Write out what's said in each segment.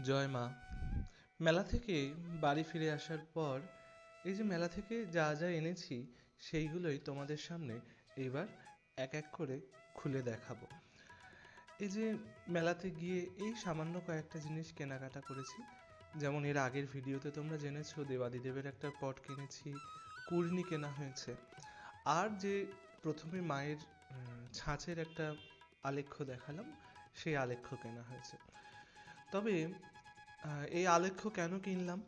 জয় মা। মেলা থেকে বাড়ি ফিরে আসার পর এই যে মেলা থেকে যা যা এনেছি সেইগুলোই তোমাদের সামনে এইবার এক এক করে খুলে দেখাবো। এই যে মেলাতে গিয়ে এই সামান্য কয়েকটা জিনিস কেনাকাটা করেছি। যেমন এর আগের ভিডিওতে তোমরা জেনেছো দেবাদিদেবের একটা পট কিনেছি, কুর্নি কেনা হয়েছে। আর যে প্রথমে মায়ের ছাঁচের একটা আলেখ্য দেখালাম, সেই আলেখ্য কেনা হয়েছে। তবে এই আলেখ্য কেন কিনলাম?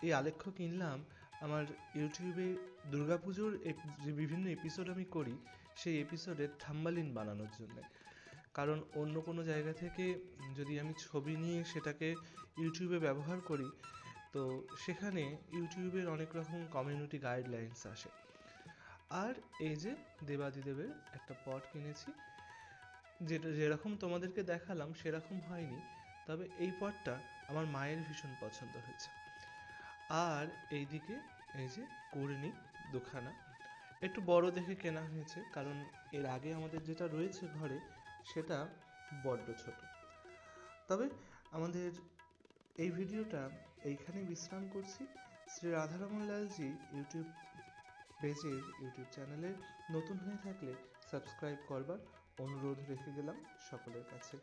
এই আলেখ্য কিনলাম আমার ইউটিউবে দুর্গাপুজোর যে বিভিন্ন এপিসোড আমি করি সেই এপিসোডের থাম্বনেইল বানানোর জন্য। কারণ অন্য কোনো জায়গা থেকে যদি আমি ছবি নিয়ে সেটাকে ইউটিউবে ব্যবহার করি তো সেখানে ইউটিউবের অনেক রকম কমিউনিটি গাইডলাইন্স আসে। আর এই যে দেবাদিদেবের একটা পট কিনেছি, যেটা যেরকম তোমাদেরকে দেখালাম সেরকম হয়নি, তবে এই পটটা আমার মায়ের ভীষণ পছন্দ হয়েছে। আর এইদিকে এই যে কুর্নি দুখানা একটু বড় দেখে কেনা হয়েছে, কারণ এর আগে আমাদের যেটা রয়েছে ঘরে সেটা বড্ড ছোট। তবে আমাদের এই ভিডিওটা এইখানেই বিশ্রাম করছি। শ্রী রাধারমন লালজি ইউটিউব ইউটিউব চ্যানেলে নতুন হয়ে থাকলে সাবস্ক্রাইব করবার অনুরোধ রেখে গেলাম সকলের কাছে।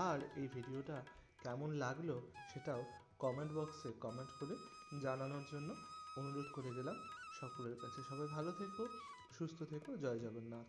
আর এই ভিডিওটা কেমন লাগলো সেটাও কমেন্ট বক্সে কমেন্ট করে জানানোর জন্য অনুরোধ করে গেলাম সকলের কাছে। সবাই ভালো থেকো, সুস্থ থেকো। জয় জগন্নাথ।